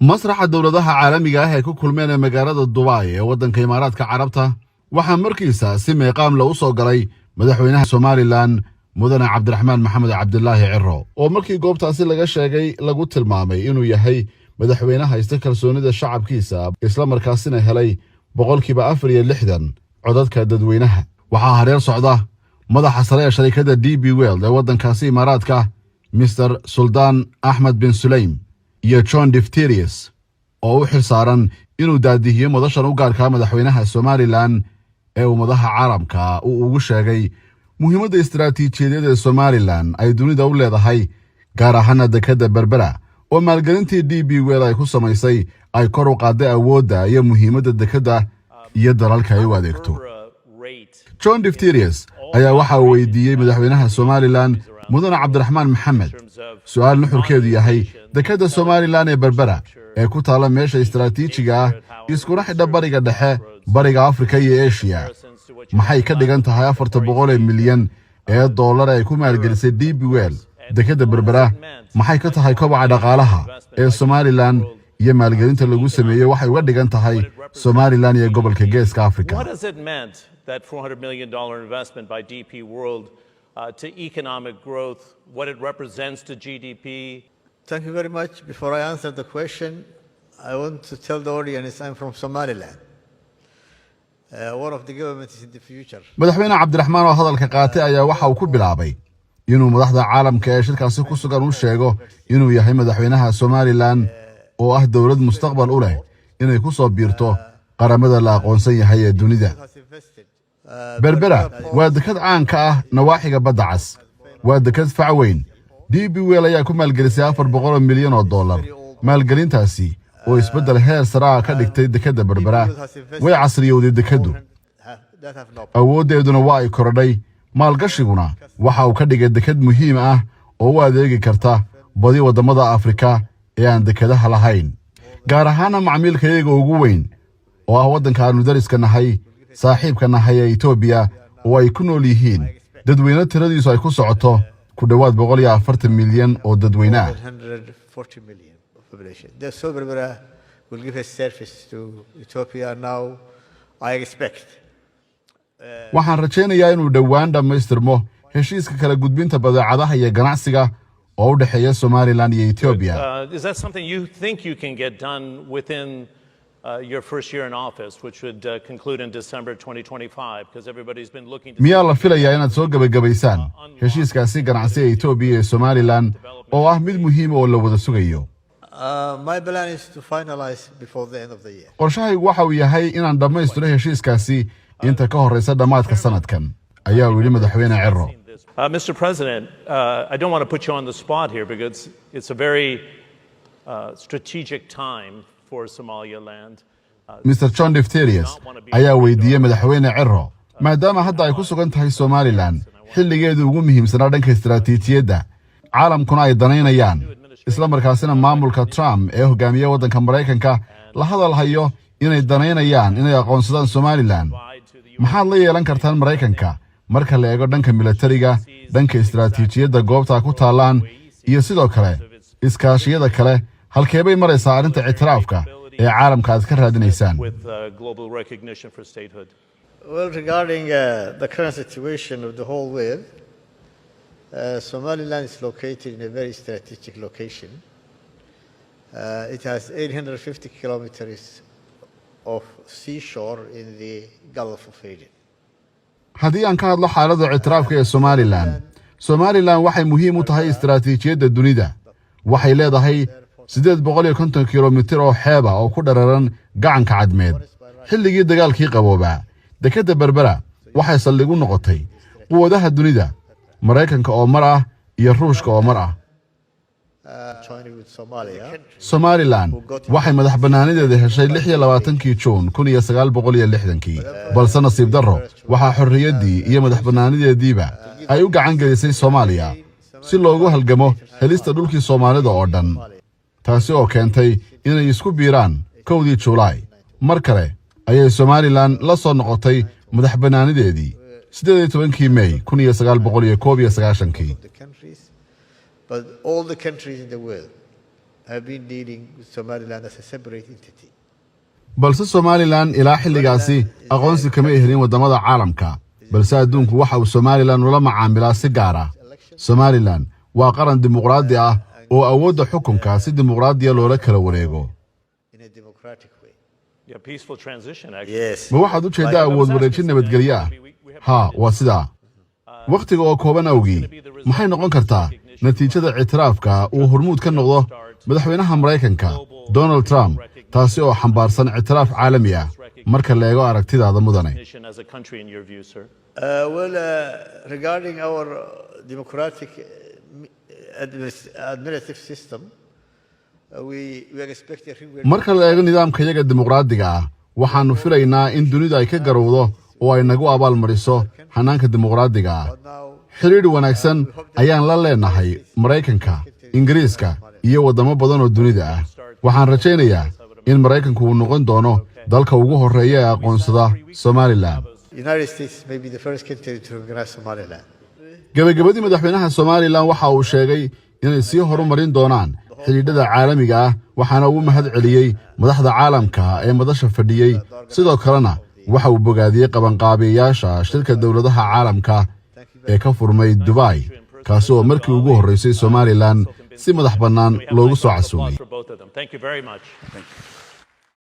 مسرح dowladaha caalamiga ah ee ku kulmeen magaalada Dubai ee wadanka Imaaraadka Carabta waxaa markiisa si meeqaam la u soo galay madaxweynaha Somaliland mudane Cabdiraxmaan Maxamed Cabdilaahi Cirro oo markii goobtaasi laga sheegay lagu tilmaamay inuu yahay madaxweynaha haysta kalsoonida shacabkiisa isla markaasina helay 460 codadka dadweynaha waxaa hareer socda madaxa sare ee shirkadda DP World ee wadankaasi Imaaraadka Mr Sultan Ahmed bin Sulaim iyo John Defterius oo u xilsaaran inuu daadihiyo madashan u gaarka madaxweynaha Somaliland ee ummadaha caalamka uu ugu sheegay muhiimadda istiraatiijiyadeed ee Somaliland ay dunida u leedahay gaar ahaan dekedda Berbera oo maalgelintii DP World ay ku samaysay ay kor u qaaday awoodda iyo muhiimadda dekedda iyo dalalka ay u adeegto. John Defterius ayaa waxa uu weydiiyey madaxweynaha Somaliland mudane Cabdiraxmaan Maxamed su'aal nuxurkeedu yahay dekedda Somaliland ee Berbera ee ku taala meesha istiraatiijiga ah iskuna xidha bariga dhexe bariga Afrika iyo Asia maxay ka dhigan tahay 400 milyan ee dollar ay ku maalgelisay DP World dekedda Berbera maxay ka tahay kobaca dhaqaalaha ee Somaliland iyo maalgelinta lagu sameeyay waxay uga dhigan tahay Somaliland iyo gobolka Geeska Afrika. What has it meant that $400 million investment by DP World to economic growth, what it represents to GDP? Thank you very much. Before I answer the question, I want to tell the audience I'm from Somaliland. One of the governments in the future. madaxweyne Cabdiraxmaan oo hadalka qaatay ayaa waxa uu ku bilaabay inuu madaxda caalamka ee shirkaasi ku sugan u sheego inuu yahay madaxweynaha Somaliland oo ah dawlad mustaqbal u leh inay ku soo biirto qaramada la aqoonsan yahay ee dunida. Berbera waa dekad caan ka ah nawaaxiga badda cas waa dekad fac weyn DP World ayaa ku maalgelisay 400 milyan oo dollar maalgelintaasi oo isbedel heer sare ah ka dhigtay dekedda Berbera way casriyowday dekeddu awoodeeduna waa ay korodhay maalgashiguna waxa uu ka dhigay deked muhiim ah oo u adeegi karta badi wadamada Afrika ee aan dekedaha lahayn gaar ahaan macmiilka iyaga ugu weyn oo ah wadanka aanu dariska nahay saaxiibka nahay ee Ethiopia oo ay ku nool yihiin dadweyne tiradiisu ay ku socoto ku dhawaad 140 milyan oo dadweyne ah. 140 million population. The Berbera will give a service to Ethiopia now, I expect. waxaan rajaynayaa inuu dhawaan dhamaystirmo heshiiska kala gudbinta badeecadaha iyo ganacsiga oo u dhaxeeya Somaliland iyo Ethiopia. Is that something you think you can get done within your first year in office, which would conclude in December 2025, because everybody's been looking to... miyaa la filayaa inaad soo gabagabaysaan heshiiskaasi ganacsi ee Ethiopia iyo Somaliland oo ah mid muhiim oo la wada sugayo? My plan is to finalize before the end of the year. qorshahaygu waxa uu yahay inaan dhammaystiro heshiiskaasi inta ka horeysa dhamaadka sanadkan ayaa uu yidhi madaxweyne Cirro. Mr. President, I don't want to put you on the spot here because it's a very strategic time for Somaliland. Mr. John Defterius ayaa weydiiyey madaxweyne Cirro maadaama hadda ay ku sugan tahay Somaliland xilligeedu ugu muhiimsanaa dhanka istiraatiijiyadda caalamkuna ay danaynayaan isla markaasina maamulka Trump ee hogaamiya wadanka Mareykanka la hadal hayo inay danaynayaan inay aqoonsadaan Somaliland maxaad la yeelan kartaan Mareykanka marka la eego dhanka militariga dhanka istiraatiijiyadda goobta ku taalaan iyo sidoo kale iskaashiyada kale halkeebay maraysaa arrinta ictiraafka ee caalamka aad ka raadinaysaan? Well, regarding the current situation of the whole world, Somaliland is located in a very strategic location. It has 850 kilometers of seashore in the Gulf of Aden. haddii aan ka hadlo xaaladda ictiraafka ee Somaliland waxay muhiim u tahay istiraatiijiyadda dunida waxay leedahay 850 kilomitir oo xeeb ah oo ku dhararan gacanka cadmeed xilligii dagaalkii qaboobaa dekedda Berbera waxay saldhig u noqotay quwadaha dunida Mareykanka oo mar ah iyo Ruushka oo mar ah. Somaliland waxay madax bannaanideeda heshay 26 Juun 1960 balse nasiib darro waxaa xorriyaddii iyo madax bannaanideediiba ay u gacan gelisay Soomaaliya si loogu halgamo helista dhulkii Soomaalida oo dhan taasi oo keentay inay isku biiraan 1 Juulaay mar kale ayay Somaliland la soo noqotay madax bannaanideedii 18 May 1991. But all the countries in the world have been dealing with Somaliland as a separate entity. balse somalilan ilaa xilligaasi aqoonsi kama helin waddamada caalamka balse adduunku waxa uu somalilan ula macaamilaa si gaar ah somalilan waa qaran dimuqraadi ah oo awoodda xukunka si dimuqraadiya loola kala wareego In a democratic way. Yeah, peaceful transition, actually. Yes. ma waxaad u jeeddaa awood wareejin nabadgelyo ah haa waa sidaa wakhtiga oo kooban awgii maxay noqon kartaa natiijada ictiraafka uu hormuud ka noqdo madaxweynaha maraykanka donald trump taasi oo xambaarsan ictiraaf caalami ah marka la eego aragtidaada mudane As a country, in your view, sir? Regarding our democratic administrative system, we are expecting. marka la eego nidaamkayaga dimuqraadiga ah waxaannu filaynaa in dunidu ay ka garowdo oo ay nagu abaalmariso hannaanka dimuqraadiga ah xidhiidh wanaagsan ayaan la leenahay maraykanka ingiriiska iyo waddamo badan oo dunida ah waxaan rajaynayaa in maraykanku uu noqon doono dalka ugu horreeya ee aqoonsada somalilan United States may be the first country to recognize Somaliland. gebagabadii madaxweynaha somalilan waxa uu sheegay inay sii horumarin doonaan xidhiidhada caalamiga ah waxaana uu mahad celiyey madaxda caalamka ee madasha fadhiyey sidoo kalena waxa uu bogaadiyey qabanqaabiyayaasha shirka dowladaha caalamka ee ka furmay dubai kaasi oo markii ugu horraysay somalilan si madax bannaan loogu soo casuumay For both of them. Thank you very much.